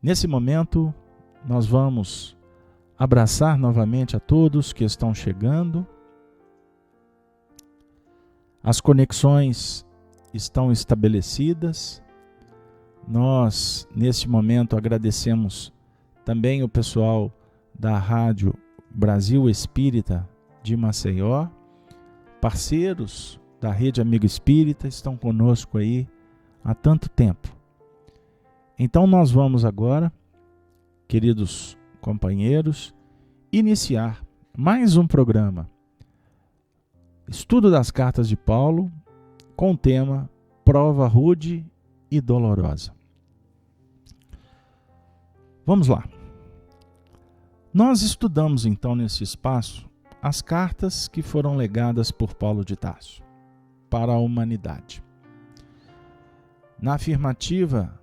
Nesse momento, nós vamos abraçar novamente a todos que estão chegando. As conexões estão estabelecidas. Nós, neste momento, agradecemos também o pessoal da Rádio Brasil Espírita de Maceió, parceiros da Rede Amigo Espírita, estão conosco aí há tanto tempo. Então nós vamos agora, queridos companheiros, iniciar mais um programa, Estudo das Cartas de Paulo, com o tema Prova Rude e Dolorosa. Vamos lá. Nós estudamos então nesse espaço as cartas que foram legadas por Paulo de Tarso para a humanidade. Na afirmativa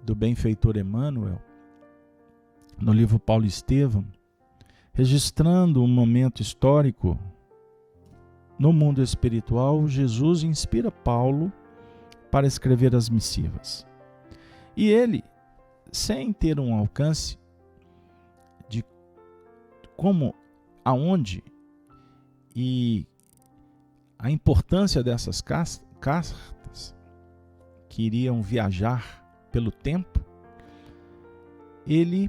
do benfeitor Emmanuel, no livro Paulo Estevam, registrando um momento histórico no mundo espiritual, Jesus inspira Paulo para escrever as missivas. E ele, sem ter um alcance de como, aonde e a importância dessas cartas que iriam viajar pelo tempo, ele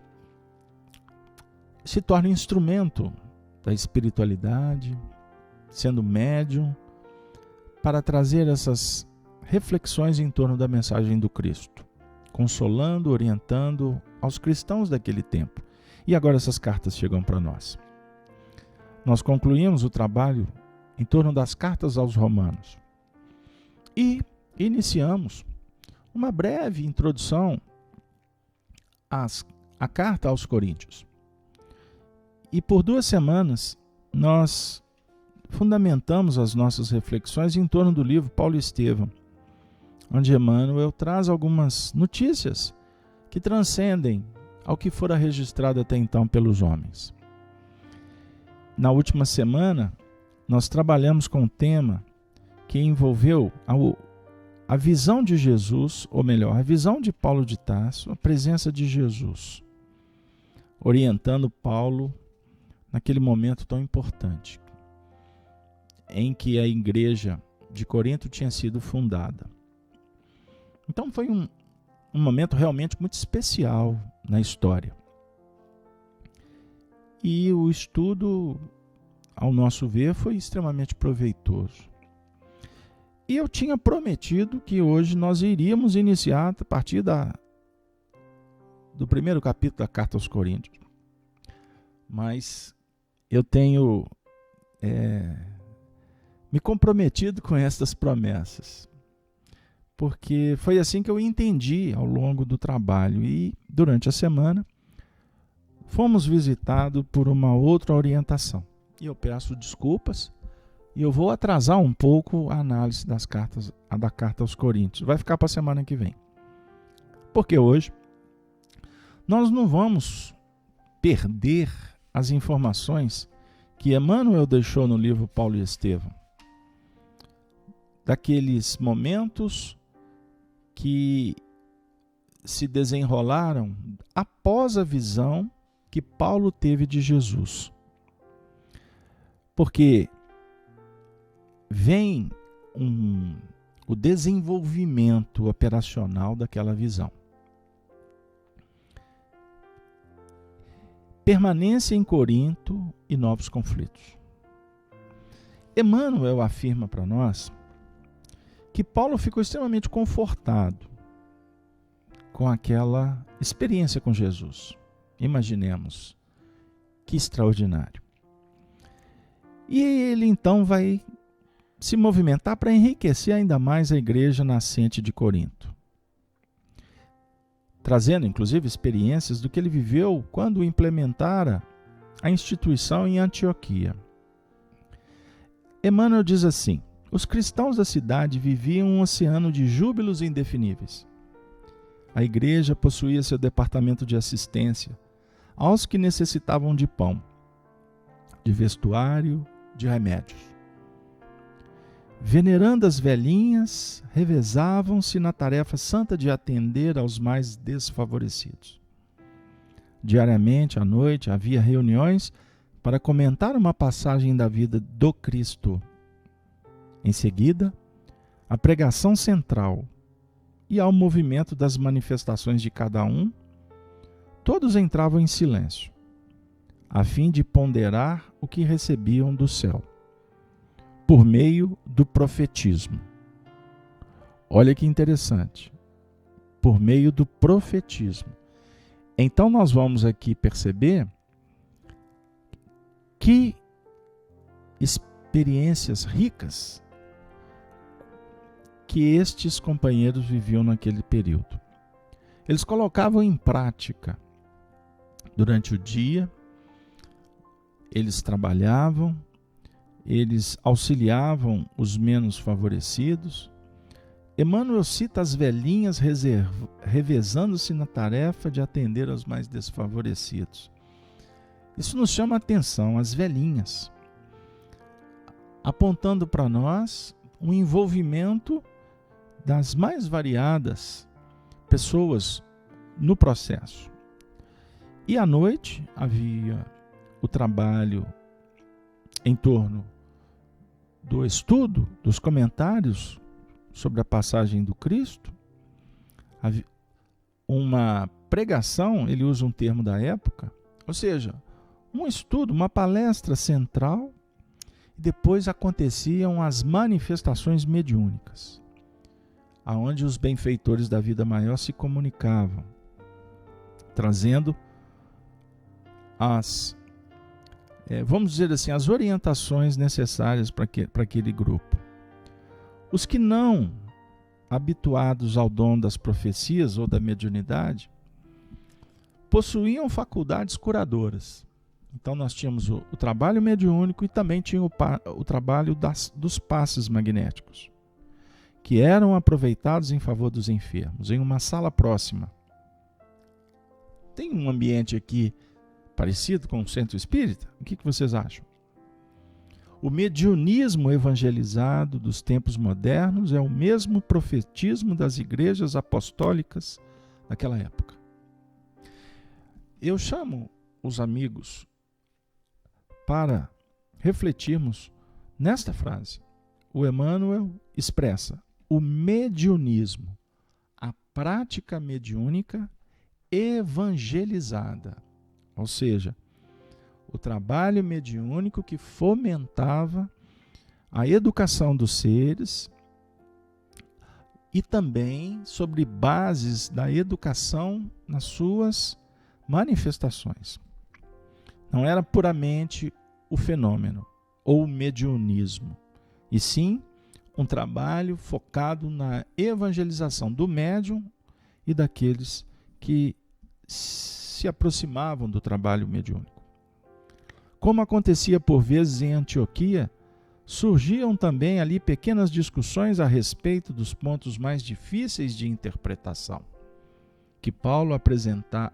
se torna instrumento da espiritualidade, sendo médium, para trazer essas reflexões em torno da mensagem do Cristo, consolando, orientando aos cristãos daquele tempo. E agora essas cartas chegam para nós. Nós concluímos o trabalho em torno das cartas aos Romanos e iniciamos uma breve introdução à carta aos Coríntios. E por 2 semanas nós fundamentamos as nossas reflexões em torno do livro Paulo Estevam, onde Emmanuel traz algumas notícias que transcendem ao que fora registrado até então pelos homens. Na última semana, nós trabalhamos com um tema que envolveu a visão de Jesus, ou melhor, a visão de Paulo de Tarso, a presença de Jesus, orientando Paulo naquele momento tão importante, em que a igreja de Corinto tinha sido fundada. Então foi um momento realmente muito especial na história. E o estudo, ao nosso ver, foi extremamente proveitoso. E eu tinha prometido que hoje nós iríamos iniciar a partir do primeiro capítulo da Carta aos Coríntios. Mas eu tenho me comprometido com essas promessas, porque foi assim que eu entendi ao longo do trabalho. E durante a semana fomos visitados por uma outra orientação. E eu peço desculpas, e eu vou atrasar um pouco a análise da carta aos Coríntios. Vai ficar para a semana que vem. Porque hoje nós não vamos perder as informações que Emmanuel deixou no livro Paulo e Estevam, daqueles momentos que se desenrolaram após a visão que Paulo teve de Jesus. Porque vem o desenvolvimento operacional daquela visão. Permanência em Corinto e novos conflitos. Emmanuel afirma para nós que Paulo ficou extremamente confortado com aquela experiência com Jesus. Imaginemos, que extraordinário. E ele então vai se movimentar para enriquecer ainda mais a igreja nascente de Corinto, trazendo inclusive experiências do que ele viveu quando implementara a instituição em Antioquia. Emmanuel diz assim: os cristãos da cidade viviam um oceano de júbilos indefiníveis. A igreja possuía seu departamento de assistência aos que necessitavam de pão, de vestuário, de remédios. Venerandas velhinhas revezavam-se na tarefa santa de atender aos mais desfavorecidos. diariamente, à noite, havia reuniões para comentar uma passagem da vida do Cristo. Em seguida, a pregação central e ao movimento das manifestações de cada um, todos entravam em silêncio, a fim de ponderar o que recebiam do céu, por meio do profetismo. Olha que interessante, por meio do profetismo. Então nós vamos aqui perceber que experiências ricas que estes companheiros viviam naquele período. Eles colocavam em prática durante o dia, eles trabalhavam, eles auxiliavam os menos favorecidos. Emmanuel cita as velhinhas revezando-se na tarefa de atender aos mais desfavorecidos. Isso nos chama a atenção, as velhinhas, apontando para nós um envolvimento das mais variadas pessoas no processo. E à noite havia o trabalho em torno do estudo, dos comentários sobre a passagem do Cristo, uma pregação, ele usa um termo da época, ou seja, um estudo, uma palestra central, e depois aconteciam as manifestações mediúnicas, aonde os benfeitores da vida maior se comunicavam, trazendo vamos dizer assim, as orientações necessárias para aquele grupo. Os que não habituados ao dom das profecias ou da mediunidade possuíam faculdades curadoras. Então nós tínhamos o trabalho mediúnico e também tinha o trabalho dos passes magnéticos, que eram aproveitados em favor dos enfermos, em uma sala próxima. Tem um ambiente aqui parecido com o centro espírita? O que vocês acham? O mediunismo evangelizado dos tempos modernos é o mesmo profetismo das igrejas apostólicas daquela época. Eu chamo os amigos para refletirmos nesta frase. O Emmanuel expressa o mediunismo, a prática mediúnica evangelizada, ou seja, o trabalho mediúnico que fomentava a educação dos seres e também sobre bases da educação nas suas manifestações. Não era puramente o fenômeno ou o mediunismo, e sim um trabalho focado na evangelização do médium e daqueles que se aproximavam do trabalho mediúnico. Como acontecia por vezes em Antioquia, surgiam também ali pequenas discussões a respeito dos pontos mais difíceis de interpretação, que Paulo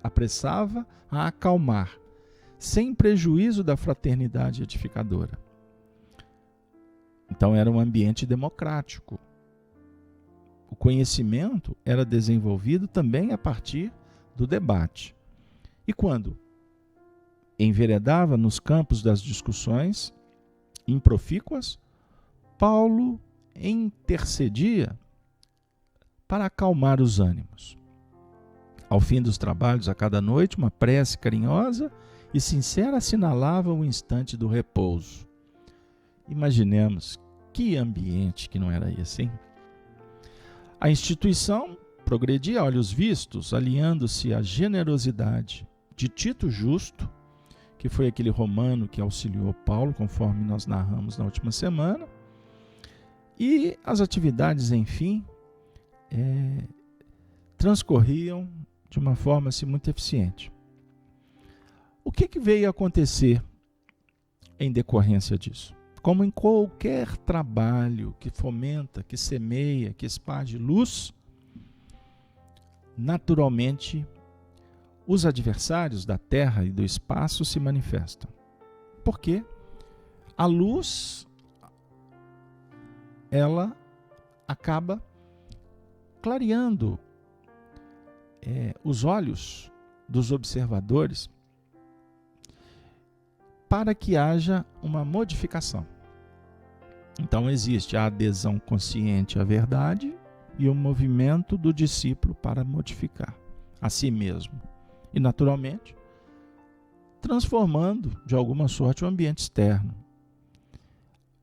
apressava a acalmar, sem prejuízo da fraternidade edificadora. Então era um ambiente democrático. O conhecimento era desenvolvido também a partir do debate. E quando enveredava nos campos das discussões improfícuas, Paulo intercedia para acalmar os ânimos. Ao fim dos trabalhos, a cada noite, uma prece carinhosa e sincera assinalava o instante do repouso. Imaginemos que ambiente que não era esse, hein? A instituição progredia a olhos vistos, alinhando-se à generosidade de Tito Justo, que foi aquele romano que auxiliou Paulo, conforme nós narramos na última semana, e as atividades, enfim, transcorriam de uma forma assim, muito eficiente. O que veio a acontecer em decorrência disso? Como em qualquer trabalho que fomenta, que semeia, que esparge luz, naturalmente os adversários da terra e do espaço se manifestam. Porque a luz, ela acaba clareando os olhos dos observadores para que haja uma modificação. Então existe a adesão consciente à verdade e o movimento do discípulo para modificar a si mesmo. E, naturalmente, transformando, de alguma sorte, o ambiente externo.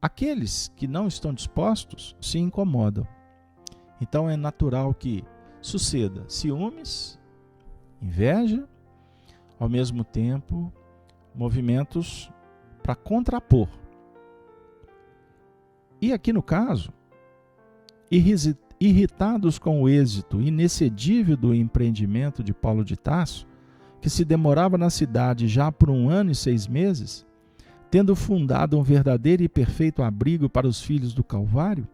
Aqueles que não estão dispostos se incomodam. Então é natural que suceda ciúmes, inveja, ao mesmo tempo, movimentos para contrapor. E aqui no caso, irritados com o êxito inexcedível do empreendimento de Paulo de Tarso, que se demorava na cidade já por 1 ano e 6 meses, tendo fundado um verdadeiro e perfeito abrigo para os filhos do Calvário,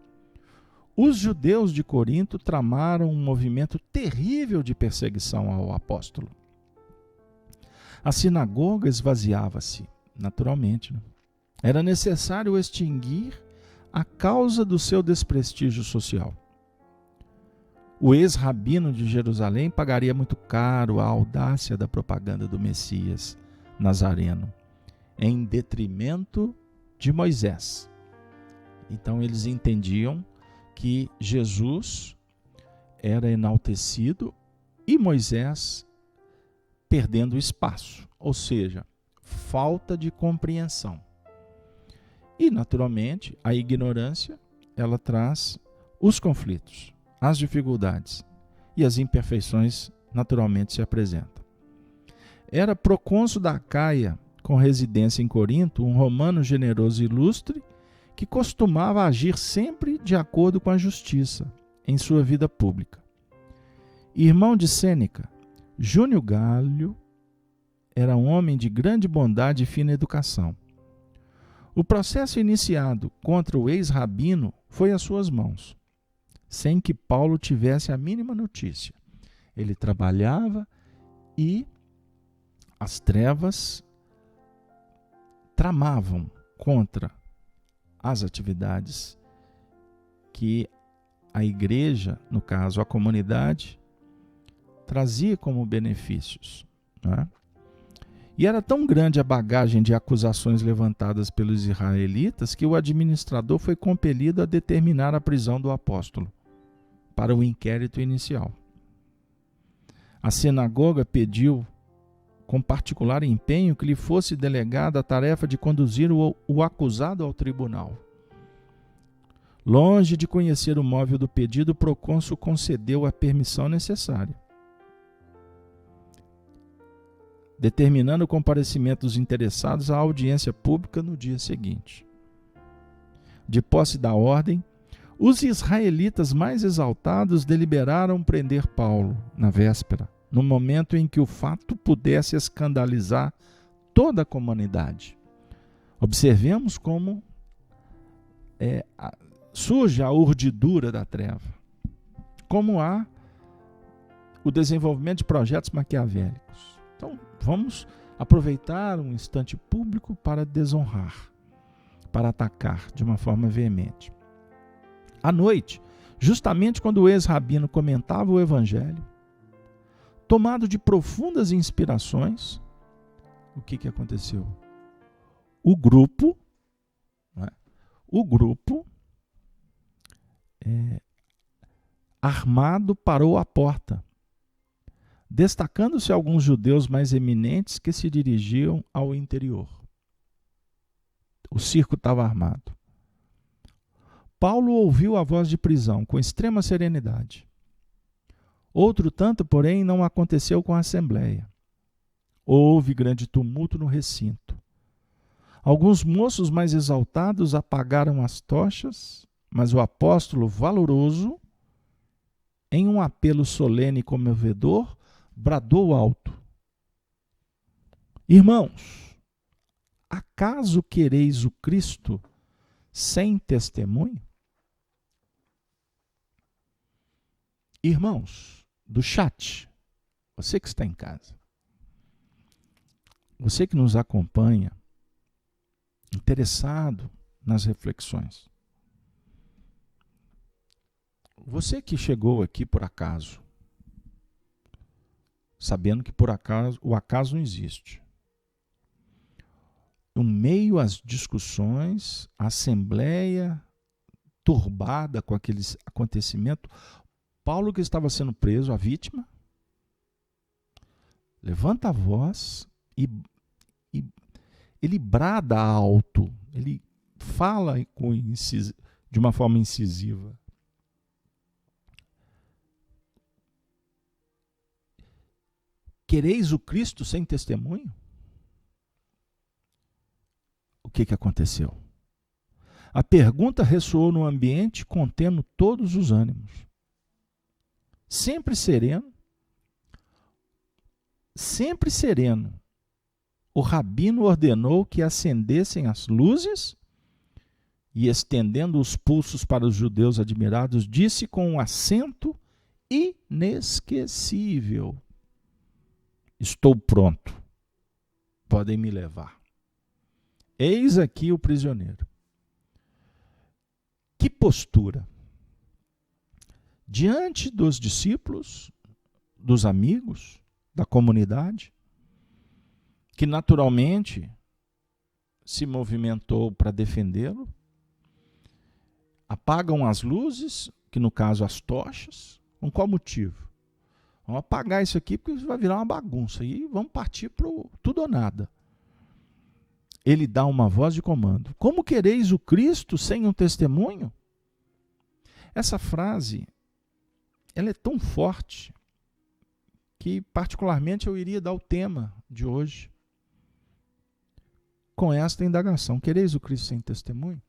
os judeus de Corinto tramaram um movimento terrível de perseguição ao apóstolo. A sinagoga esvaziava-se, naturalmente. Era necessário extinguir a causa do seu desprestígio social. O ex-rabino de Jerusalém pagaria muito caro a audácia da propaganda do Messias Nazareno, em detrimento de Moisés. Então eles entendiam que Jesus era enaltecido e Moisés perdendo espaço, ou seja, falta de compreensão. E, naturalmente, a ignorância, ela traz os conflitos, as dificuldades e as imperfeições naturalmente se apresentam. Era procônsul da Acaia, com residência em Corinto, um romano generoso e ilustre que costumava agir sempre de acordo com a justiça em sua vida pública. Irmão de Sêneca, Júnior Galho era um homem de grande bondade e fina educação. O processo iniciado contra o ex-rabino foi às suas mãos, sem que Paulo tivesse a mínima notícia. Ele trabalhava e as trevas tramavam contra as atividades que a igreja, no caso a comunidade, trazia como benefícios, não é? E era tão grande a bagagem de acusações levantadas pelos israelitas que o administrador foi compelido a determinar a prisão do apóstolo para o inquérito inicial. A sinagoga pediu com particular empenho que lhe fosse delegada a tarefa de conduzir o acusado ao tribunal. Longe de conhecer o móvel do pedido, o procônsul concedeu a permissão necessária, determinando o comparecimento dos interessados à audiência pública no dia seguinte. De posse da ordem, os israelitas mais exaltados deliberaram prender Paulo na véspera, no momento em que o fato pudesse escandalizar toda a comunidade. Observemos como surge a urdidura da treva, como há o desenvolvimento de projetos maquiavélicos. Então, vamos aproveitar um instante público para desonrar, para atacar de uma forma veemente. À noite, justamente quando o ex-rabino comentava o evangelho, tomado de profundas inspirações, o que aconteceu? O grupo armado parou à porta, destacando-se alguns judeus mais eminentes que se dirigiam ao interior. O circo estava armado. Paulo ouviu a voz de prisão com extrema serenidade. Outro tanto, porém, não aconteceu com a assembleia. Houve grande tumulto no recinto. Alguns moços mais exaltados apagaram as tochas, mas o apóstolo valoroso, em um apelo solene e comovedor, bradou alto: Irmãos, acaso quereis o Cristo sem testemunho? Irmãos do chat, você que está em casa, você que nos acompanha, interessado nas reflexões, você que chegou aqui por acaso, sabendo que por acaso o acaso não existe. No meio às discussões, a assembleia turbada com aquele acontecimento, Paulo, que estava sendo preso, a vítima, levanta a voz e ele brada alto, ele fala de uma forma incisiva. Quereis o Cristo sem testemunho? O que aconteceu? A pergunta ressoou no ambiente contendo todos os ânimos. Sempre sereno, o rabino ordenou que acendessem as luzes e, estendendo os pulsos para os judeus admirados, disse com um acento inesquecível: estou pronto, podem me levar. Eis aqui o prisioneiro. Que postura! Diante dos discípulos, dos amigos, da comunidade, que naturalmente se movimentou para defendê-lo, apagam as luzes, que no caso as tochas, com qual motivo? Vamos apagar isso aqui porque vai virar uma bagunça e vamos partir para o tudo ou nada. Ele dá uma voz de comando. Como quereis o Cristo sem um testemunho? Essa frase, ela é tão forte que particularmente eu iria dar o tema de hoje com esta indagação. Quereis o Cristo sem testemunho?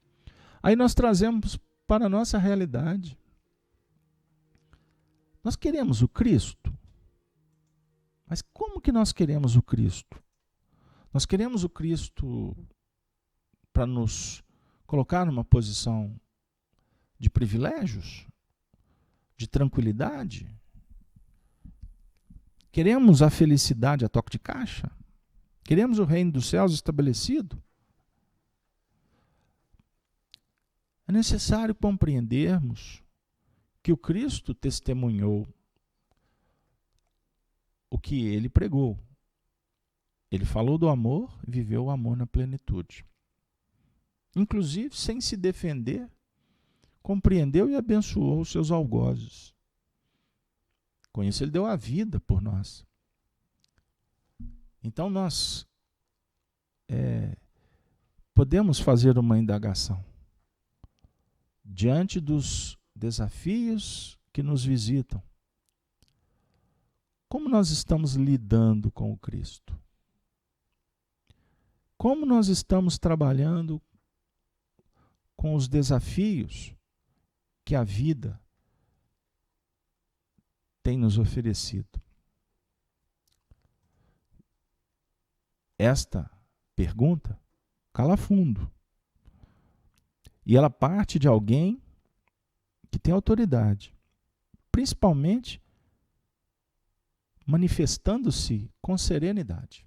Aí nós trazemos para a nossa realidade. Nós queremos o Cristo, mas como que nós queremos o Cristo? Nós queremos o Cristo para nos colocar numa posição de privilégios, de tranquilidade? Queremos a felicidade a toque de caixa? Queremos o reino dos céus estabelecido? É necessário compreendermos que o Cristo testemunhou o que ele pregou. Ele falou do amor e viveu o amor na plenitude. Inclusive, sem se defender, compreendeu e abençoou os seus algozes. Com isso, ele deu a vida por nós. Então, nós podemos fazer uma indagação. Diante dos desafios que nos visitam, como nós estamos lidando com o Cristo? Como nós estamos trabalhando com os desafios que a vida tem nos oferecido? Esta pergunta cala fundo. E ela parte de alguém que tem autoridade, principalmente manifestando-se com serenidade.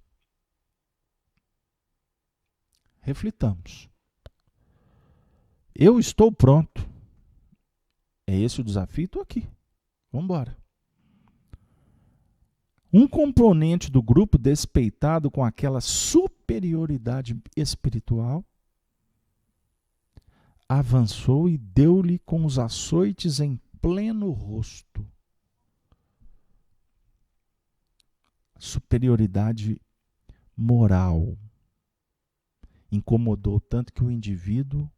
Reflitamos. Eu estou pronto. É esse o desafio? Estou aqui. Vamos embora. Um componente do grupo, despeitado com aquela superioridade espiritual, avançou e deu-lhe com os açoites em pleno rosto. Superioridade moral incomodou tanto que o indivíduo,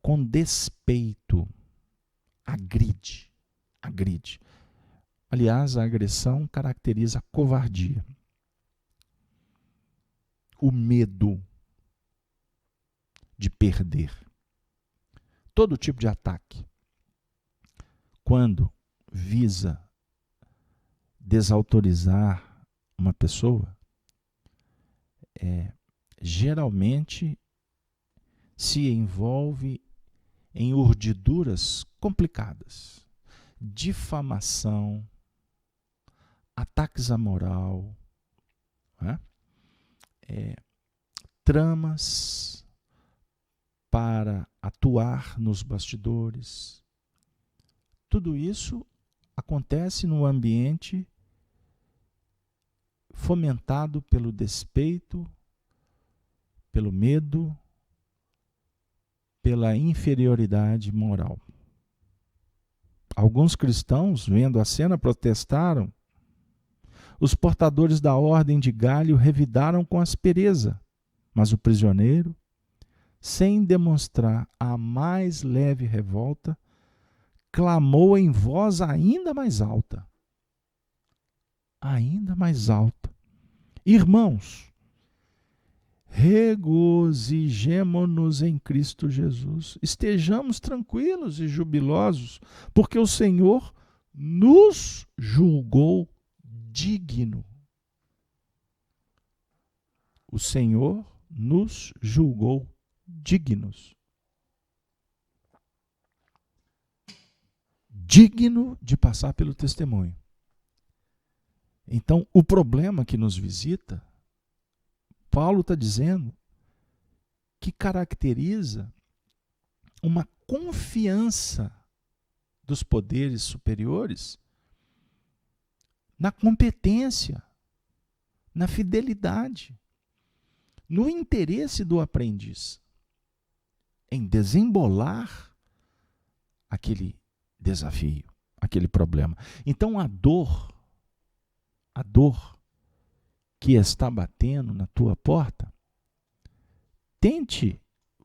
com despeito, agride. Aliás, a agressão caracteriza a covardia, o medo de perder. Todo tipo de ataque, quando visa desautorizar uma pessoa, geralmente se envolve em urdiduras complicadas, difamação, ataques à moral, tramas para atuar nos bastidores. Tudo isso acontece no ambiente fomentado pelo despeito, pelo medo, pela inferioridade moral. Alguns cristãos, vendo a cena, protestaram. Os portadores da ordem de Galho revidaram com aspereza, mas o prisioneiro, sem demonstrar a mais leve revolta, clamou em voz ainda mais alta. Ainda mais alta. Irmãos, regozijemo-nos em Cristo Jesus. Estejamos tranquilos e jubilosos, porque o Senhor nos julgou digno. O Senhor nos julgou dignos. Digno de passar pelo testemunho. Então, o problema que nos visita, Paulo está dizendo que caracteriza uma confiança dos poderes superiores na competência, na fidelidade, no interesse do aprendiz em desembolar aquele desafio, aquele problema. Então a dor que está batendo na tua porta,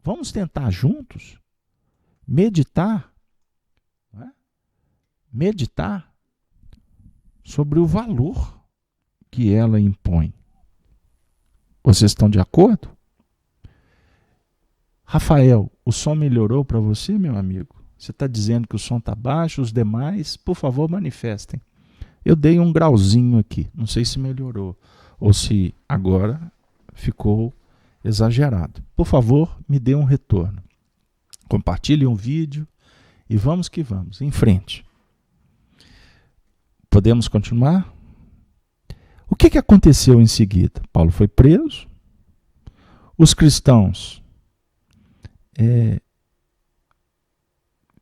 vamos tentar juntos meditar sobre o valor que ela impõe. Vocês estão de acordo? Rafael, o som melhorou para você, meu amigo? Você está dizendo que o som está baixo, os demais, por favor, manifestem. Eu dei um grauzinho aqui, não sei se melhorou ou se agora ficou exagerado. Por favor, me dê um retorno. Compartilhe um vídeo e vamos que vamos, em frente. Podemos continuar? O que aconteceu em seguida? Paulo foi preso, os cristãos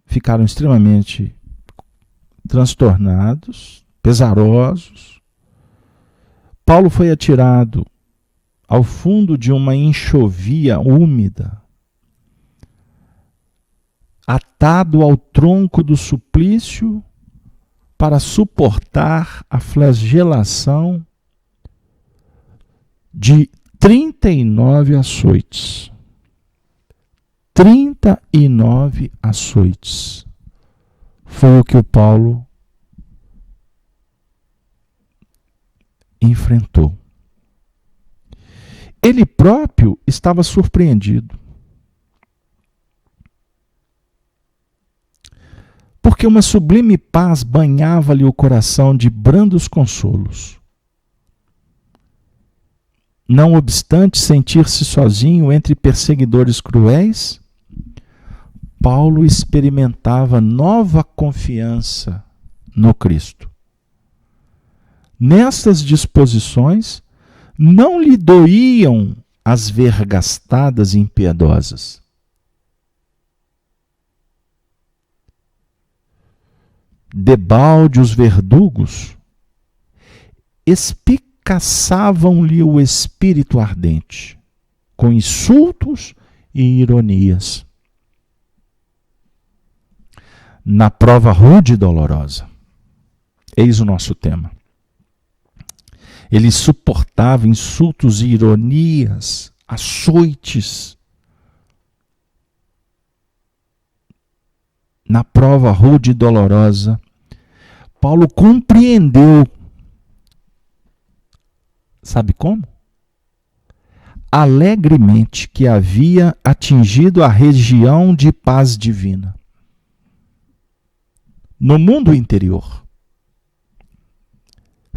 ficaram extremamente transtornados, pesarosos. Paulo foi atirado ao fundo de uma enxovia úmida, atado ao tronco do suplício para suportar a flagelação de 39 açoites. 39 açoites. Foi o que o Paulo enfrentou. Ele próprio estava surpreendido. Porque uma sublime paz banhava-lhe o coração de brandos consolos. Não obstante sentir-se sozinho entre perseguidores cruéis, Paulo experimentava nova confiança no Cristo. Nestas disposições, não lhe doíam as vergastadas impiedosas. Debalde os verdugos espicaçavam-lhe o espírito ardente, com insultos e ironias. Na prova rude e dolorosa. Eis o nosso tema. Ele suportava insultos e ironias, açoites. Na prova rude e dolorosa, Paulo compreendeu. Sabe como? Alegremente que havia atingido a região de paz divina. No mundo interior.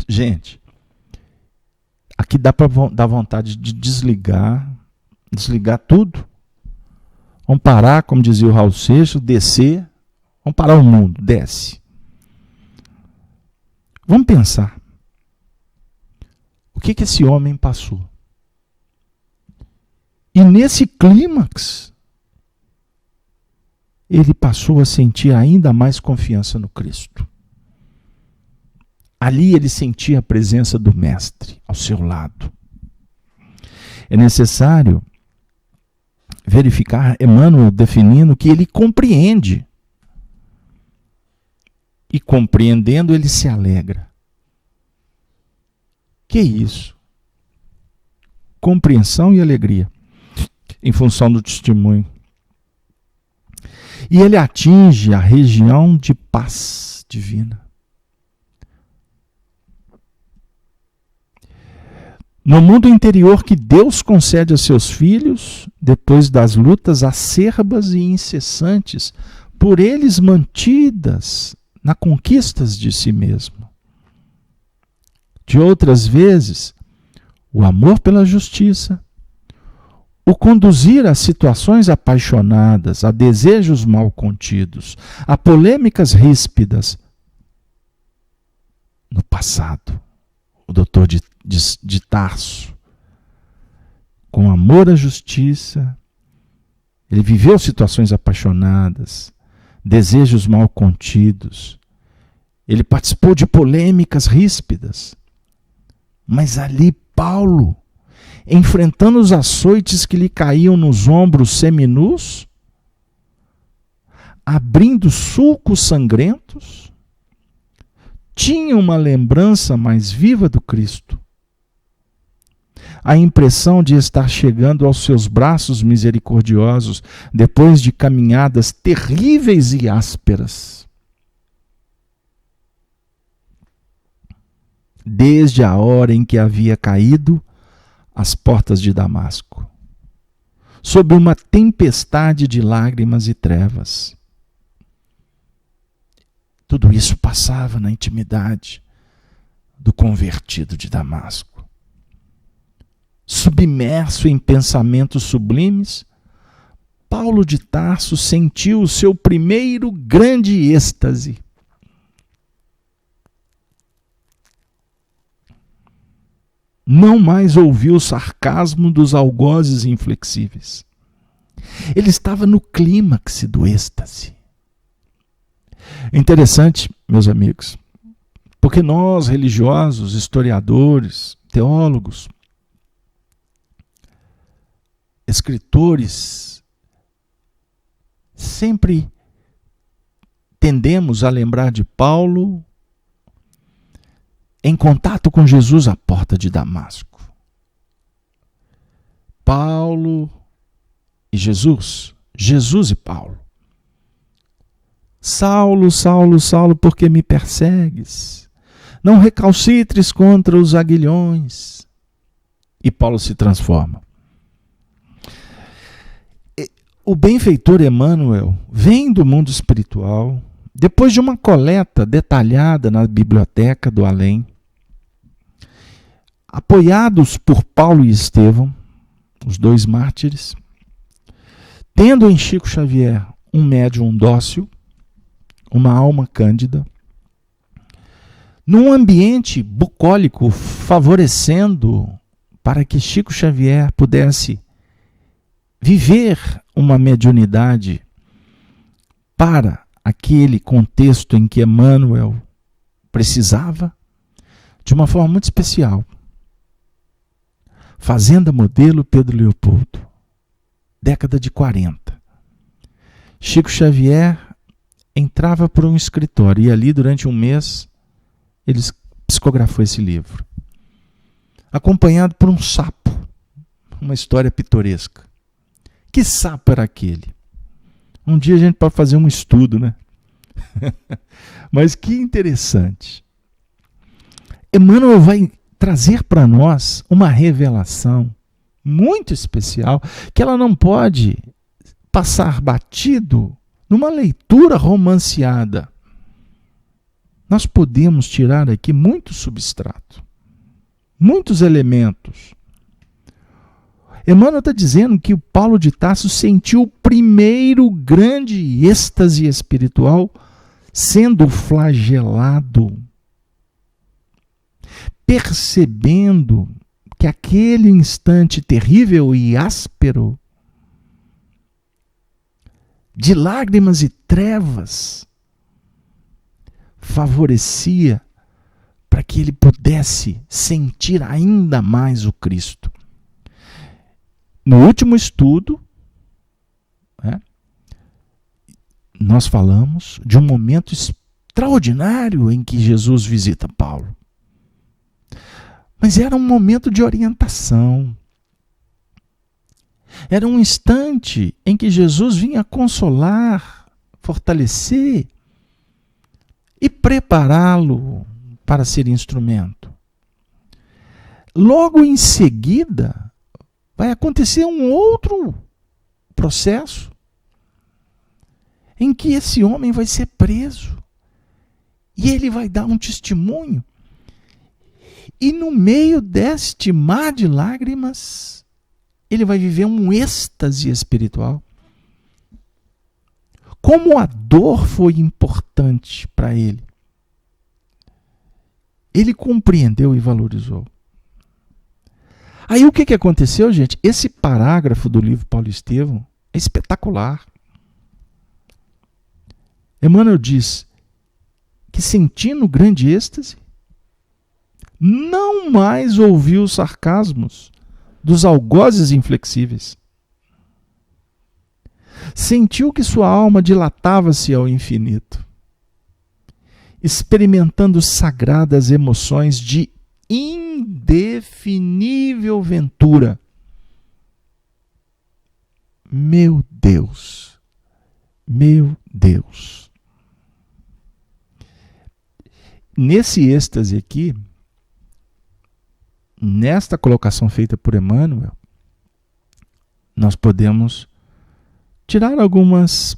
Gente, aqui dá para dar vontade de desligar tudo. Vamos parar, como dizia o Raul Seixas, descer. Vamos parar o mundo, desce. Vamos pensar. O que esse homem passou? E nesse clímax, ele passou a sentir ainda mais confiança no Cristo. Ali ele sentia a presença do Mestre ao seu lado. É necessário verificar Emmanuel definindo que ele compreende. E compreendendo, ele se alegra. Que isso? Compreensão e alegria em função do testemunho. E ele atinge a região de paz divina. No mundo interior que Deus concede a seus filhos, depois das lutas acerbas e incessantes, por eles mantidas na conquistas de si mesmo. De outras vezes, o amor pela justiça, o conduzir a situações apaixonadas, a desejos mal contidos, a polêmicas ríspidas. No passado, o doutor de Tarso, com amor à justiça, ele viveu situações apaixonadas, desejos mal contidos. Ele participou de polêmicas ríspidas. Mas ali Paulo, enfrentando os açoites que lhe caíam nos ombros seminus, abrindo sulcos sangrentos, tinha uma lembrança mais viva do Cristo. A impressão de estar chegando aos seus braços misericordiosos depois de caminhadas terríveis e ásperas. Desde a hora em que havia caído às portas de Damasco, sob uma tempestade de lágrimas e trevas. Tudo isso passava na intimidade do convertido de Damasco. Submerso em pensamentos sublimes, Paulo de Tarso sentiu o seu primeiro grande êxtase. Não mais ouviu o sarcasmo dos algozes inflexíveis. Ele estava no clímax do êxtase. Interessante, meus amigos, porque nós, religiosos, historiadores, teólogos, escritores, sempre tendemos a lembrar de Paulo em contato com Jesus à porta de Damasco. Paulo e Jesus, Jesus e Paulo. Saulo, Saulo, Saulo, por que me persegues? Não recalcitres contra os aguilhões. E Paulo se transforma. O benfeitor Emmanuel vem do mundo espiritual, depois de uma coleta detalhada na biblioteca do além, apoiados por Paulo e Estevão, os dois mártires, tendo em Chico Xavier um médium dócil, uma alma cândida, num ambiente bucólico favorecendo para que Chico Xavier pudesse viver uma mediunidade para aquele contexto em que Emmanuel precisava, de uma forma muito especial. Fazenda Modelo Pedro Leopoldo, década de 40. Chico Xavier entrava por um escritório e ali durante um mês ele psicografou esse livro, acompanhado por um sapo, uma história pitoresca. Que sapo era aquele? Um dia a gente pode fazer um estudo, né? Mas que interessante. Emmanuel vai trazer para nós uma revelação muito especial, que ela não pode passar batido numa leitura romanceada. Nós podemos tirar aqui muito substrato, muitos elementos. Emmanuel está dizendo que o Paulo de Tarso sentiu o primeiro grande êxtase espiritual sendo flagelado, percebendo que aquele instante terrível e áspero de lágrimas e trevas favorecia para que ele pudesse sentir ainda mais o Cristo. No último estudo, nós falamos de um momento extraordinário em que Jesus visita Paulo. Mas era um momento de orientação. Era um instante em que Jesus vinha consolar, fortalecer e prepará-lo para ser instrumento. Logo em seguida, vai acontecer um outro processo em que esse homem vai ser preso e ele vai dar um testemunho. E no meio deste mar de lágrimas, ele vai viver um êxtase espiritual. Como a dor foi importante para ele, ele compreendeu e valorizou. Aí o que aconteceu, gente? Esse parágrafo do livro Paulo Estevão é espetacular. Emmanuel diz que, sentindo grande êxtase, não mais ouviu os sarcasmos dos algozes inflexíveis. Sentiu que sua alma dilatava-se ao infinito, experimentando sagradas emoções de indefinível ventura. Meu Deus, meu Deus. Nesse êxtase aqui, nesta colocação feita por Emmanuel, nós podemos tirar algumas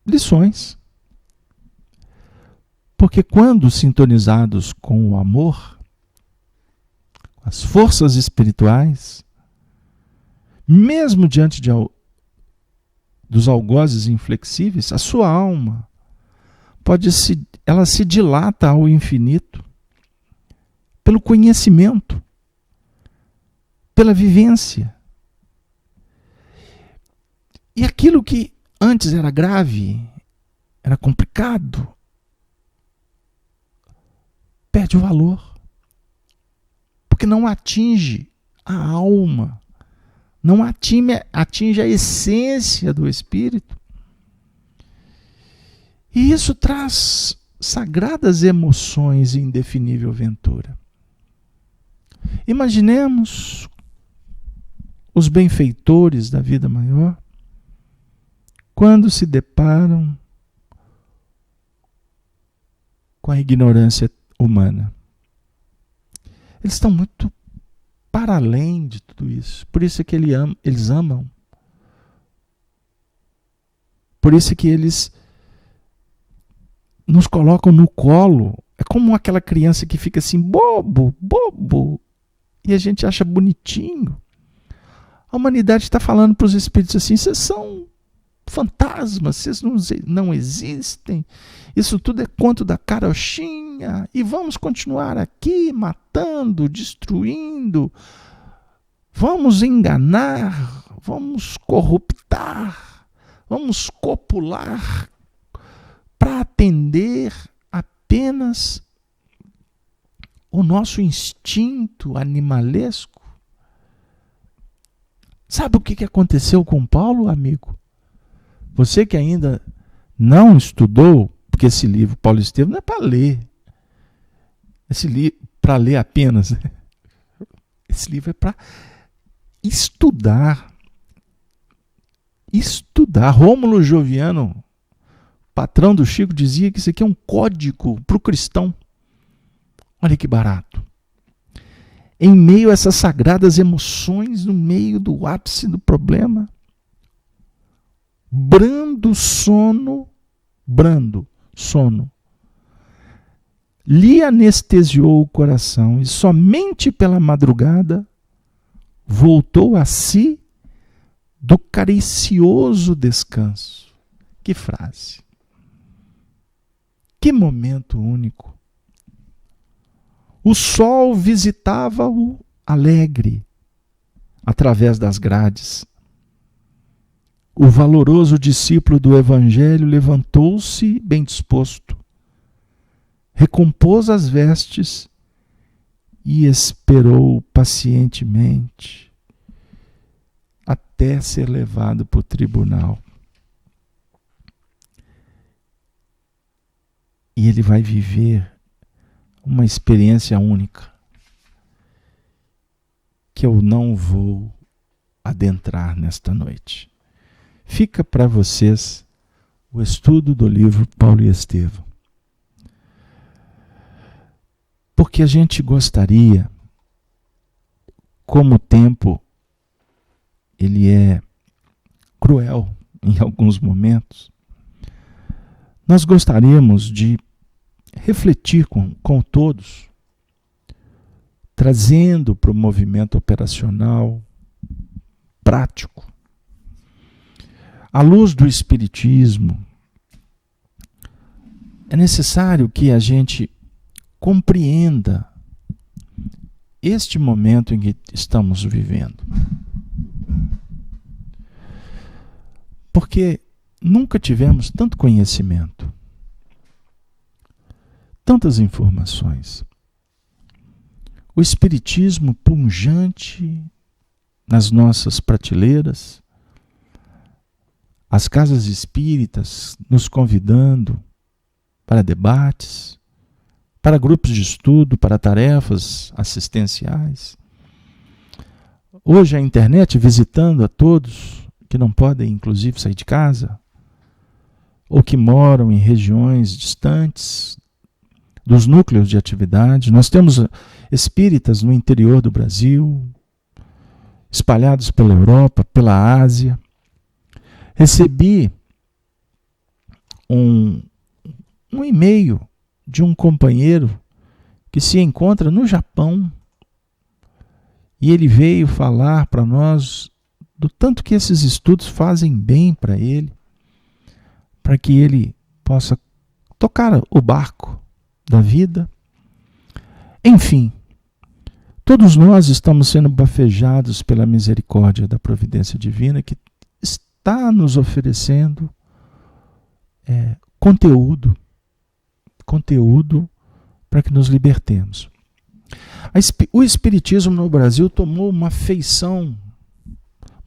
lições. Porque quando sintonizados com o amor, as forças espirituais, mesmo diante dos algozes inflexíveis, a sua alma ela se dilata ao infinito pelo conhecimento, pela vivência. E aquilo que antes era grave, era complicado, perde o valor. Porque não atinge a alma, não atinge a essência do espírito. E isso traz sagradas emoções e indefinível ventura. Imaginemos os benfeitores da vida maior quando se deparam com a ignorância humana. Eles estão muito para além de tudo isso. Por isso é que eles amam. Por isso é que eles nos colocam no colo. É como aquela criança que fica assim, bobo, bobo, e a gente acha bonitinho. A humanidade está falando para os espíritos assim, vocês são fantasmas, vocês não existem, isso tudo é conto da carochinha, e vamos continuar aqui matando, destruindo, vamos enganar, vamos corruptar, vamos copular para atender apenas o nosso instinto animalesco. Sabe o que aconteceu com Paulo, amigo? Você que ainda não estudou, porque esse livro, Paulo Estevão, não é para ler. Esse livro, para ler apenas. Esse livro é para estudar. Estudar. Rômulo Joviano, patrão do Chico, dizia que isso aqui é um código para o cristão. Olha que barato. Em meio a essas sagradas emoções, no meio do ápice do problema, brando sono, lhe anestesiou o coração e somente pela madrugada voltou a si do caricioso descanso. Que frase! Que momento único! O sol visitava-o alegre através das grades. O valoroso discípulo do Evangelho levantou-se bem disposto, recompôs as vestes e esperou pacientemente até ser levado para o tribunal. E ele vai viver uma experiência única, que eu não vou adentrar nesta noite. Fica para vocês o estudo do livro Paulo e Estevão. Porque a gente gostaria, como o tempo ele é cruel em alguns momentos, nós gostaríamos de refletir com todos, trazendo para o movimento operacional prático, à luz do Espiritismo. É necessário que a gente compreenda este momento em que estamos vivendo. Porque nunca tivemos tanto conhecimento, tantas informações. O Espiritismo pungente nas nossas prateleiras, as casas espíritas nos convidando para debates, para grupos de estudo, para tarefas assistenciais. Hoje a internet visitando a todos que não podem, inclusive, sair de casa, ou que moram em regiões distantes dos núcleos de atividade. Nós temos espíritas no interior do Brasil, espalhados pela Europa, pela Ásia. Recebi um e-mail de um companheiro que se encontra no Japão, e ele veio falar para nós do tanto que esses estudos fazem bem para ele, para que ele possa tocar o barco da vida. Enfim, todos nós estamos sendo bafejados pela misericórdia da providência divina, que está nos oferecendo conteúdo para que nos libertemos. O Espiritismo no Brasil tomou uma feição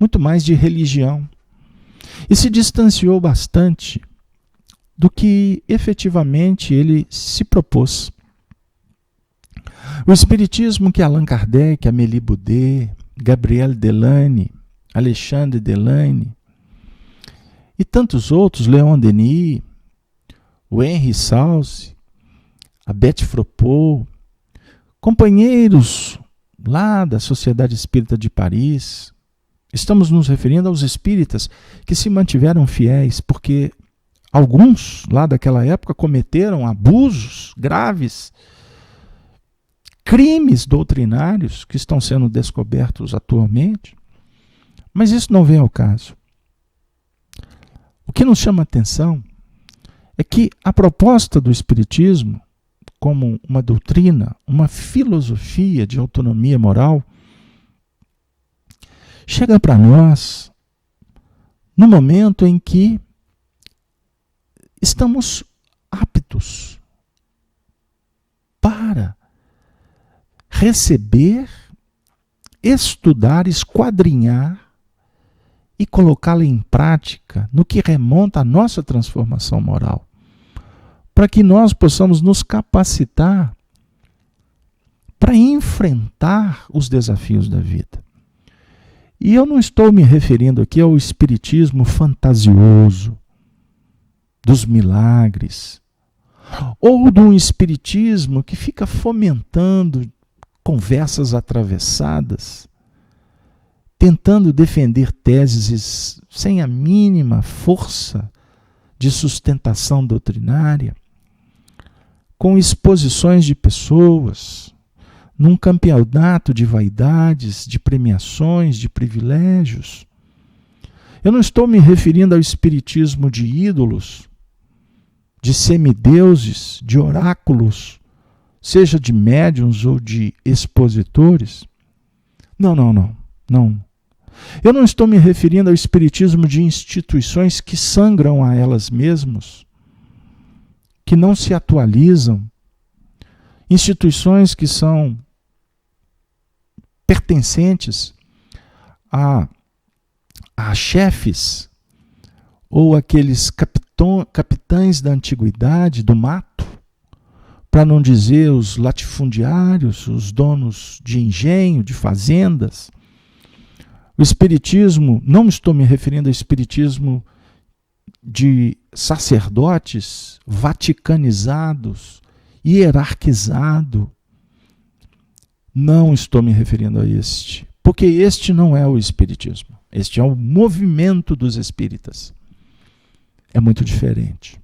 muito mais de religião e se distanciou bastante do que efetivamente ele se propôs. O Espiritismo que Allan Kardec, Amélie Boudet, Gabriel Delany, Alexandre Delany e tantos outros, Leon Denis, o Henri Salce, a Betty Fropo, companheiros lá da Sociedade Espírita de Paris. Estamos nos referindo aos espíritas que se mantiveram fiéis, porque alguns lá daquela época cometeram abusos graves, crimes doutrinários que estão sendo descobertos atualmente, mas isso não vem ao caso. O que nos chama a atenção é que a proposta do Espiritismo, como uma doutrina, uma filosofia de autonomia moral, chega para nós no momento em que estamos aptos para receber, estudar, esquadrinhar e colocá-la em prática no que remonta à nossa transformação moral, para que nós possamos nos capacitar para enfrentar os desafios da vida. E eu não estou me referindo aqui ao espiritismo fantasioso, dos milagres, ou de um espiritismo que fica fomentando conversas atravessadas, tentando defender teses sem a mínima força de sustentação doutrinária, com exposições de pessoas, num campeonato de vaidades, de premiações, de privilégios. Eu não estou me referindo ao espiritismo de ídolos, de semideuses, de oráculos, seja de médiuns ou de expositores. Não. Eu não estou me referindo ao espiritismo de instituições que sangram a elas mesmas, que não se atualizam, instituições que são pertencentes a chefes ou aqueles capitães da antiguidade, do mato, para não dizer os latifundiários, os donos de engenho, de fazendas. O espiritismo, não estou me referindo ao espiritismo de sacerdotes vaticanizados, hierarquizado. Não estou me referindo a este, porque este não é o espiritismo. Este é o movimento dos espíritas. É muito diferente.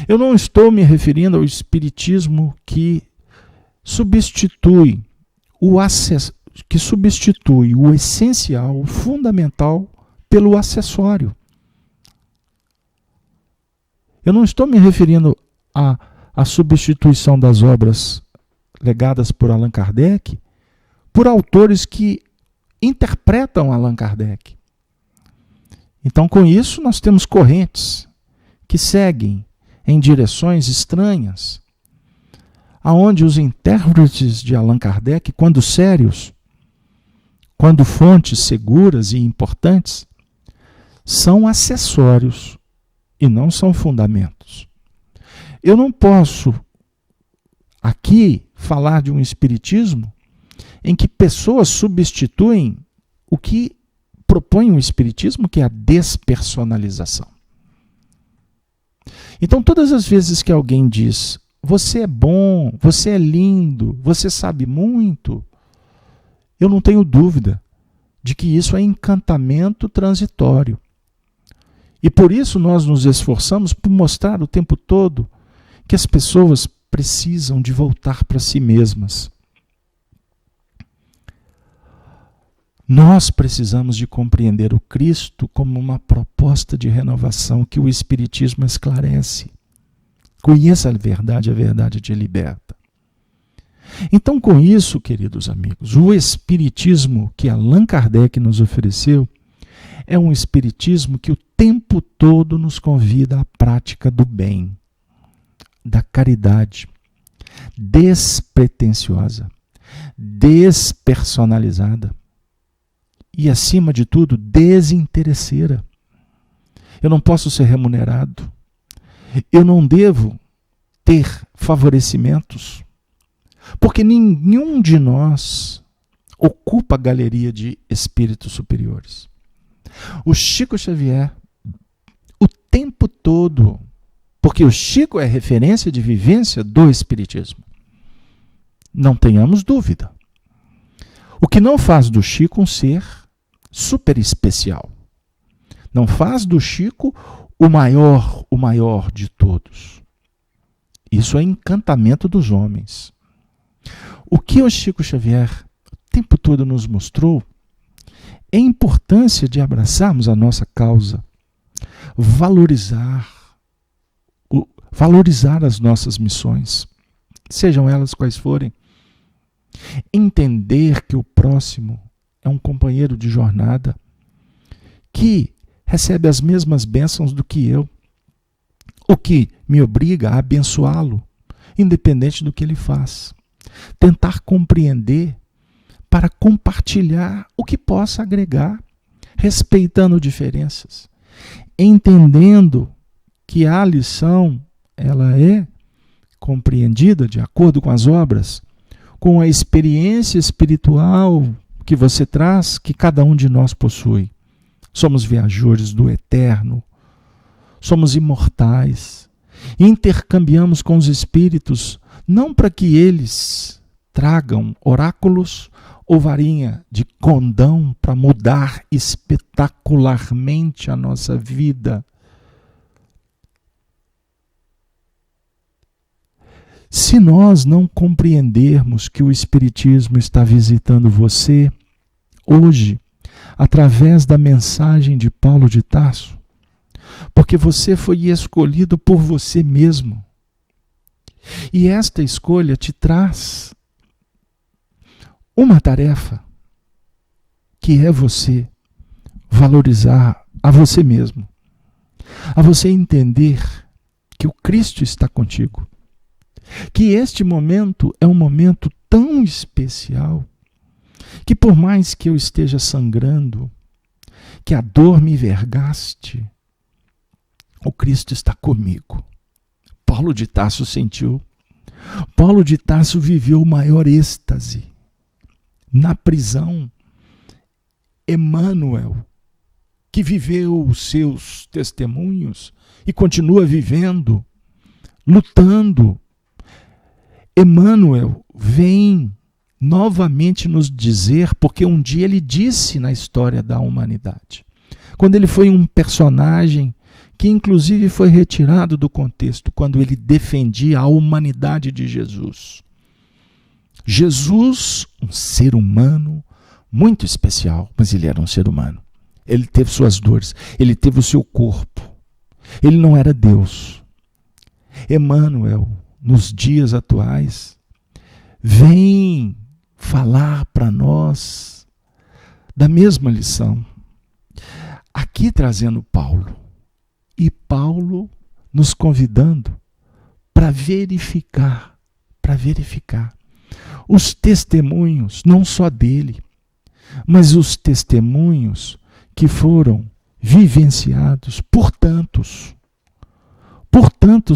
Eu não estou me referindo ao espiritismo que substitui o essencial, o fundamental, pelo acessório. Eu não estou me referindo à substituição das obras legadas por Allan Kardec por autores que interpretam Allan Kardec. Então, com isso, nós temos correntes que seguem em direções estranhas, aonde os intérpretes de Allan Kardec, quando sérios, quando fontes seguras e importantes, são acessórios e não são fundamentos. Eu não posso aqui falar de um espiritismo em que pessoas substituem o que propõe o espiritismo, que é a despersonalização. Então, todas as vezes que alguém diz, você é bom, você é lindo, você sabe muito, eu não tenho dúvida de que isso é encantamento transitório. E por isso nós nos esforçamos por mostrar o tempo todo que as pessoas precisam de voltar para si mesmas. Nós precisamos de compreender o Cristo como uma proposta de renovação que o Espiritismo esclarece. Conheça a verdade te liberta. Então, com isso, queridos amigos, o Espiritismo que Allan Kardec nos ofereceu é um Espiritismo que o tempo todo nos convida à prática do bem, da caridade, despretensiosa, despersonalizada e, acima de tudo, desinteresseira. Eu não posso ser remunerado, eu não devo ter favorecimentos, porque nenhum de nós ocupa a galeria de espíritos superiores. O Chico Xavier, o tempo todo, porque o Chico é referência de vivência do Espiritismo, não tenhamos dúvida. O que não faz do Chico um ser super especial. Não faz do Chico o maior de todos. Isso é encantamento dos homens. O que o Chico Xavier o tempo todo nos mostrou é a importância de abraçarmos a nossa causa, valorizar as nossas missões, sejam elas quais forem. Entender que o próximo é um companheiro de jornada que recebe as mesmas bênçãos do que eu, o que me obriga a abençoá-lo, independente do que ele faz. Tentar compreender para compartilhar o que possa agregar, respeitando diferenças, entendendo que a lição ela é compreendida de acordo com as obras, com a experiência espiritual que você traz, que cada um de nós possui. Somos viajores do eterno, somos imortais, intercambiamos com os espíritos, não para que eles tragam oráculos ou varinha de condão para mudar espetacularmente a nossa vida. Se nós não compreendermos que o Espiritismo está visitando você hoje, através da mensagem de Paulo de Tarso, porque você foi escolhido por você mesmo, e esta escolha te traz uma tarefa, que é você valorizar a você mesmo, a você entender que o Cristo está contigo, que este momento é um momento tão especial que por mais que eu esteja sangrando, que a dor me vergaste, o Cristo está comigo. Paulo de Tarso sentiu. Paulo de Tarso viveu o maior êxtase. Na prisão, Emmanuel, que viveu os seus testemunhos e continua vivendo, lutando. Emmanuel vem novamente nos dizer, porque um dia ele disse na história da humanidade, quando ele foi um personagem que inclusive foi retirado do contexto, quando ele defendia a humanidade de Jesus. Jesus, um ser humano muito especial, mas ele era um ser humano. Ele teve suas dores, ele teve o seu corpo. Ele não era Deus. Emmanuel, nos dias atuais, vem falar para nós da mesma lição. Aqui trazendo Paulo. E Paulo nos convidando para verificar os testemunhos, não só dele, mas os testemunhos que foram vivenciados por tantos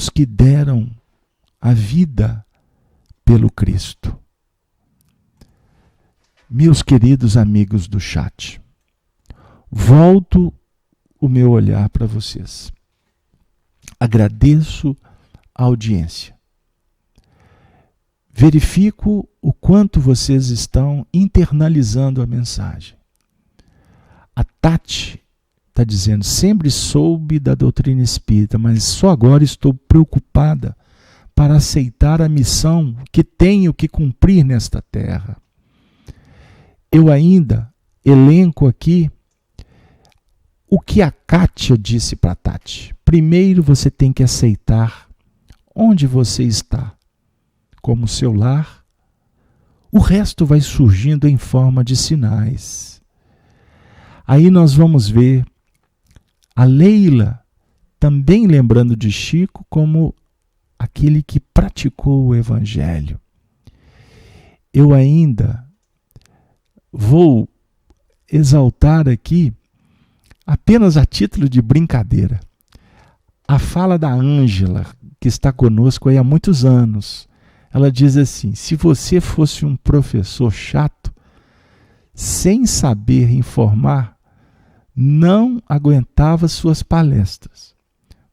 que deram a vida pelo Cristo. Meus queridos amigos do chat, volto o meu olhar para vocês. Agradeço a audiência. Verifico o quanto vocês estão internalizando a mensagem. A Tati está dizendo, sempre soube da doutrina espírita, mas só agora estou preocupada para aceitar a missão que tenho que cumprir nesta terra. Eu ainda elenco aqui o que a Kátia disse para a Tati. Primeiro você tem que aceitar onde você está, como seu lar. O resto vai surgindo em forma de sinais. Aí nós vamos ver a Leila também lembrando de Chico como aquele que praticou o Evangelho. Eu ainda vou exaltar aqui, apenas a título de brincadeira, a fala da Ângela, que está conosco aí há muitos anos. Ela diz assim, se você fosse um professor chato, sem saber informar, não aguentava suas palestras.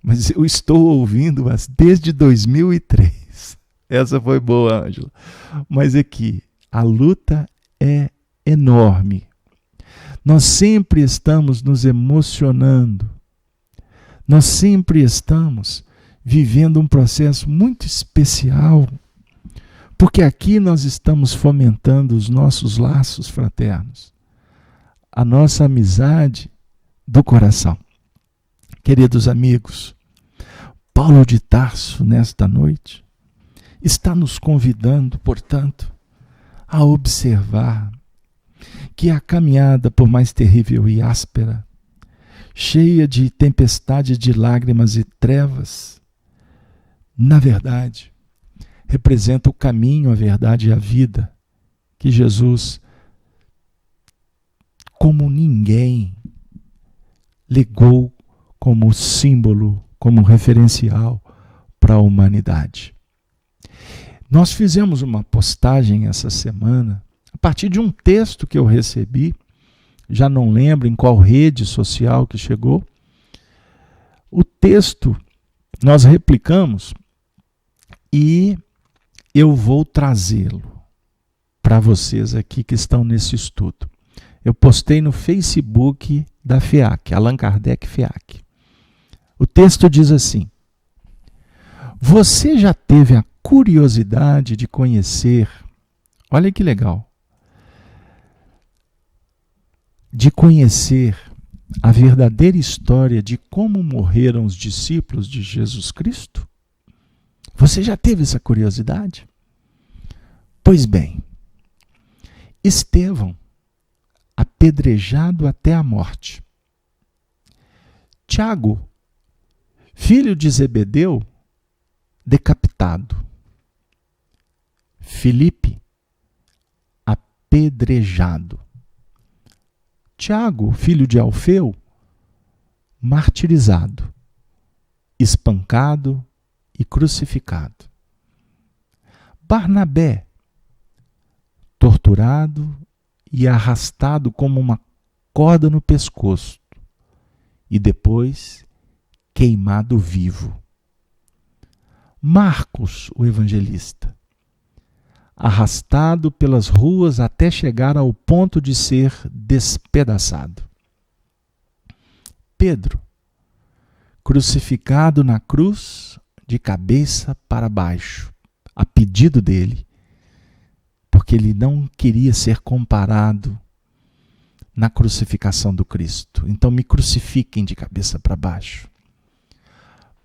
Mas eu estou ouvindo-as desde 2003. Essa foi boa, Ângela. Mas aqui, a luta é enorme. Nós sempre estamos nos emocionando. Nós sempre estamos vivendo um processo muito especial, porque aqui nós estamos fomentando os nossos laços fraternos, a nossa amizade do coração. Queridos amigos, Paulo de Tarso, nesta noite, está nos convidando, portanto, a observar que a caminhada, por mais terrível e áspera, cheia de tempestade de lágrimas e trevas, na verdade, representa o caminho, a verdade e a vida que Jesus, como ninguém, legou como símbolo, como referencial para a humanidade. Nós fizemos uma postagem essa semana, a partir de um texto que eu recebi, já não lembro em qual rede social que chegou. O texto nós replicamos e eu vou trazê-lo para vocês aqui que estão nesse estudo. Eu postei no Facebook da FEAC, Allan Kardec FEAC. O texto diz assim: você já teve a curiosidade de conhecer, olha que legal, de conhecer a verdadeira história de como morreram os discípulos de Jesus Cristo? Você já teve essa curiosidade? Pois bem, Estevão, apedrejado até a morte. Tiago, filho de Zebedeu, decapitado. Filipe, apedrejado apedrejado. Tiago, filho de Alfeu, martirizado, espancado e crucificado. Barnabé, torturado e arrastado como uma corda no pescoço e depois queimado vivo. Marcos, o evangelista, arrastado pelas ruas até chegar ao ponto de ser despedaçado. Pedro, crucificado na cruz de cabeça para baixo, a pedido dele, porque ele não queria ser comparado na crucificação do Cristo. Então me crucifiquem de cabeça para baixo.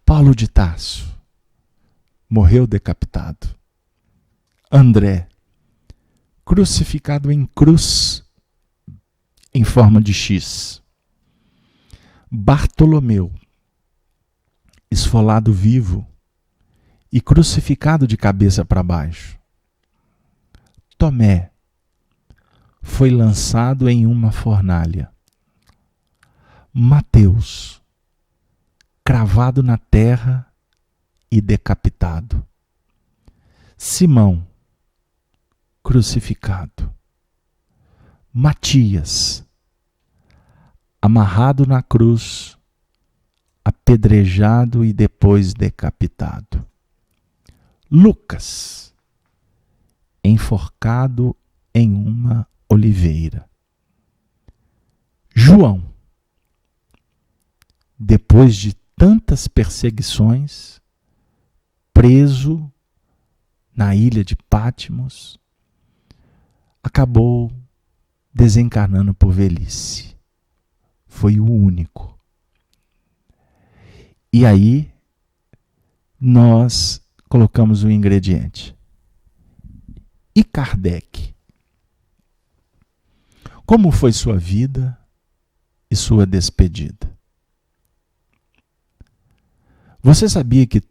Paulo de Tarso morreu decapitado. André, crucificado em cruz em forma de X. Bartolomeu, esfolado vivo e crucificado de cabeça para baixo. Tomé foi lançado em uma fornalha. Mateus, cravado na terra e decapitado. Simão, crucificado. Matias, amarrado na cruz, apedrejado e depois decapitado. Lucas, enforcado em uma oliveira. João, depois de tantas perseguições, preso na ilha de Patmos, acabou desencarnando por velhice. Foi o único. E aí, nós colocamos o ingrediente. E Kardec? Como foi sua vida e sua despedida? Você sabia que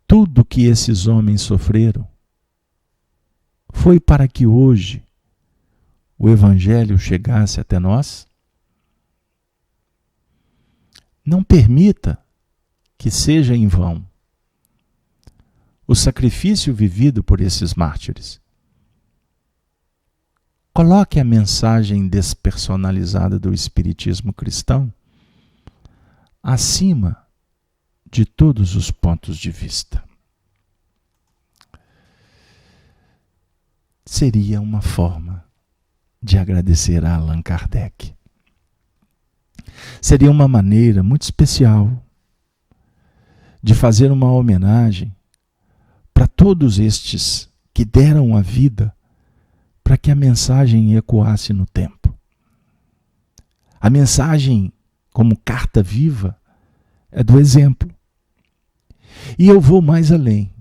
tudo que esses homens sofreram foi para que hoje o Evangelho chegasse até nós? Não permita que seja em vão o sacrifício vivido por esses mártires. Coloque a mensagem despersonalizada do Espiritismo cristão acima de todos os pontos de vista. Seria uma forma de agradecer a Allan Kardec. Seria uma maneira muito especial de fazer uma homenagem para todos estes que deram a vida para que a mensagem ecoasse no tempo. A mensagem, como carta viva, é do exemplo. E eu vou mais além,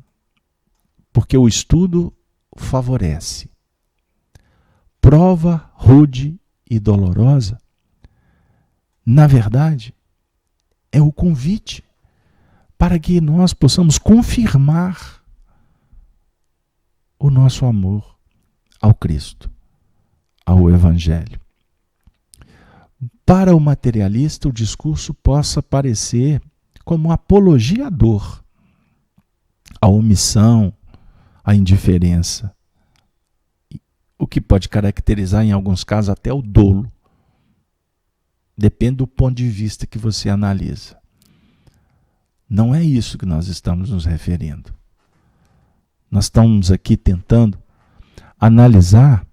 porque o estudo favorece. Prova rude e dolorosa, na verdade, é o convite para que nós possamos confirmar o nosso amor ao Cristo, ao Evangelho. Para o materialista, o discurso possa parecer como apologiador à omissão, à indiferença, o que pode caracterizar, em alguns casos, até o dolo. Depende do ponto de vista que você analisa. Não é isso que nós estamos nos referindo. Nós estamos aqui tentando analisar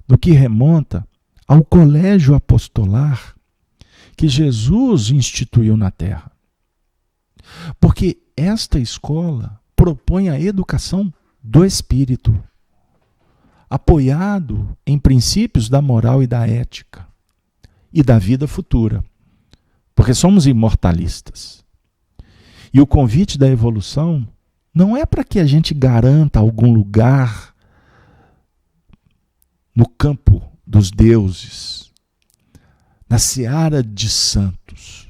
no que remonta ao colégio apostolar que Jesus instituiu na Terra. Porque esta escola propõe a educação do espírito, apoiado em princípios da moral e da ética e da vida futura, porque somos imortalistas. E o convite da evolução não é para que a gente garanta algum lugar no campo dos deuses, na seara de santos,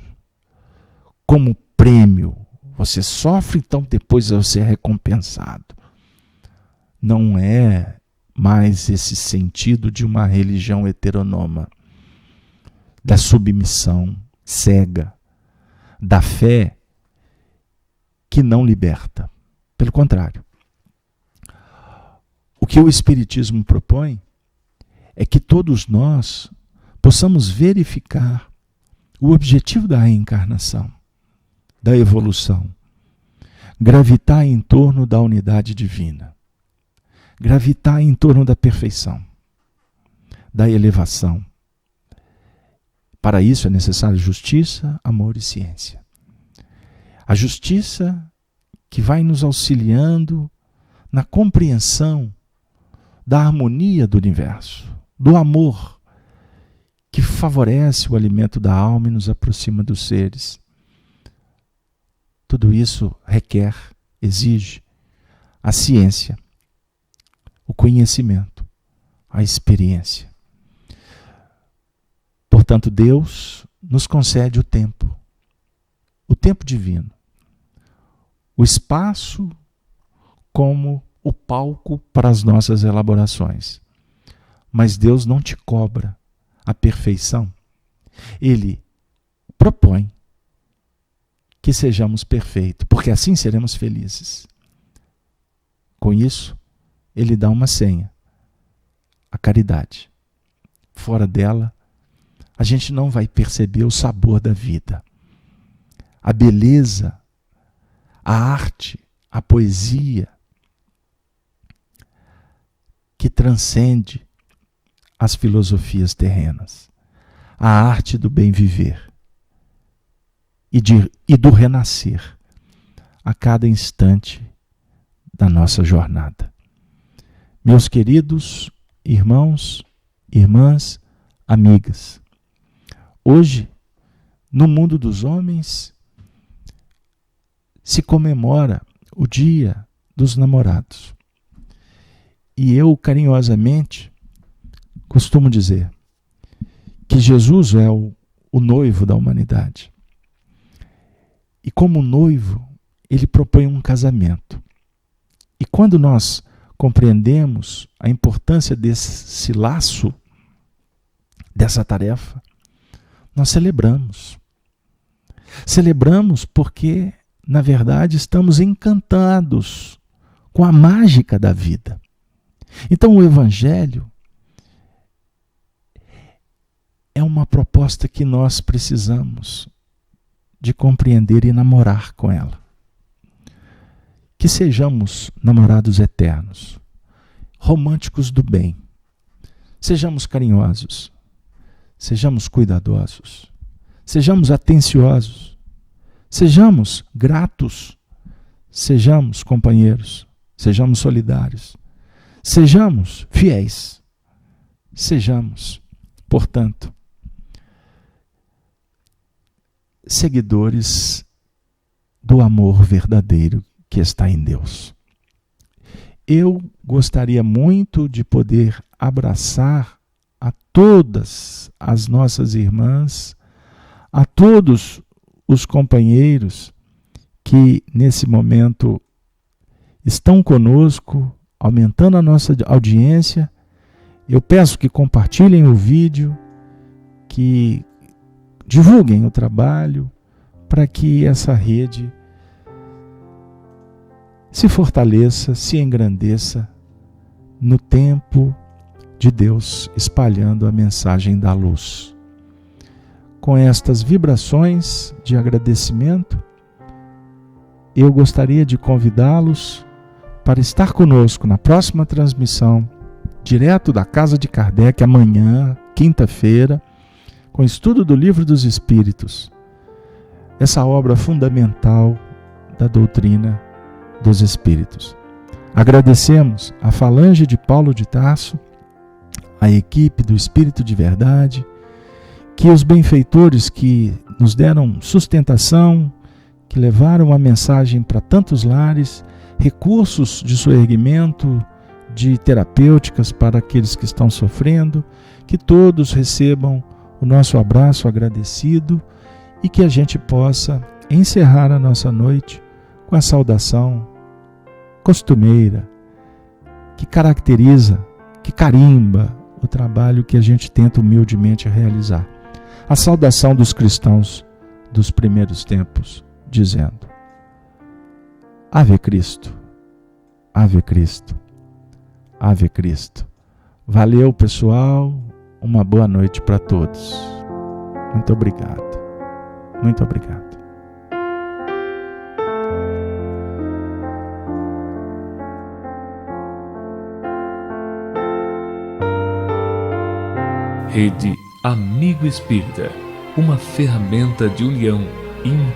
como prêmio. Você sofre, então depois você é recompensado. Não é mais esse sentido de uma religião heteronômica, da submissão cega, da fé que não liberta. Pelo contrário, o que o Espiritismo propõe é que todos nós possamos verificar o objetivo da reencarnação, da evolução, gravitar em torno da unidade divina, gravitar em torno da perfeição, da elevação. Para isso é necessário justiça, amor e ciência. A justiça que vai nos auxiliando na compreensão da harmonia do universo, do amor que favorece o alimento da alma e nos aproxima dos seres. Tudo isso requer, exige a ciência, o conhecimento, a experiência. Portanto, Deus nos concede o tempo divino, o espaço como o palco para as nossas elaborações. Mas Deus não te cobra a perfeição. Ele propõe que sejamos perfeitos, porque assim seremos felizes. Com isso, Ele dá uma senha, a caridade. Fora dela, a gente não vai perceber o sabor da vida, a beleza, a arte, a poesia que transcende as filosofias terrenas, a arte do bem viver e do renascer a cada instante da nossa jornada. Meus queridos irmãos, irmãs, amigas, hoje, no mundo dos homens, se comemora o Dia dos Namorados. E eu, carinhosamente, costumo dizer que Jesus é o noivo da humanidade. E como noivo, ele propõe um casamento. E quando nós compreendemos a importância desse laço, dessa tarefa, nós celebramos. Celebramos porque, na verdade, estamos encantados com a mágica da vida. Então, o Evangelho é uma proposta que nós precisamos de compreender e namorar com ela. Que sejamos namorados eternos, românticos do bem. Sejamos carinhosos, sejamos cuidadosos, sejamos atenciosos, sejamos gratos, sejamos companheiros, sejamos solidários, sejamos fiéis, sejamos, portanto, seguidores do amor verdadeiro que está em Deus. Eu gostaria muito de poder abraçar a todas as nossas irmãs, a todos os companheiros que nesse momento estão conosco, aumentando a nossa audiência. Eu peço que compartilhem o vídeo, que divulguem o trabalho, para que essa rede se fortaleça, se engrandeça no tempo de Deus, espalhando a mensagem da luz. Com estas vibrações de agradecimento, eu gostaria de convidá-los para estar conosco na próxima transmissão, direto da Casa de Kardec, amanhã, quinta-feira, com o estudo do Livro dos Espíritos, essa obra fundamental da doutrina dos Espíritos. Agradecemos a falange de Paulo de Tarso, a equipe do Espírito de Verdade, que os benfeitores que nos deram sustentação, que levaram a mensagem para tantos lares, recursos de soerguimento, de terapêuticas para aqueles que estão sofrendo, que todos recebam o nosso abraço agradecido e que a gente possa encerrar a nossa noite com a saudação costumeira que caracteriza que carimba o trabalho que a gente tenta humildemente realizar. A saudação dos cristãos dos primeiros tempos, dizendo: Ave Cristo, Ave Cristo, Ave Cristo. Valeu, pessoal. Uma boa noite para todos. Muito obrigado. Muito obrigado. Rede Amigo Espírita, uma ferramenta de união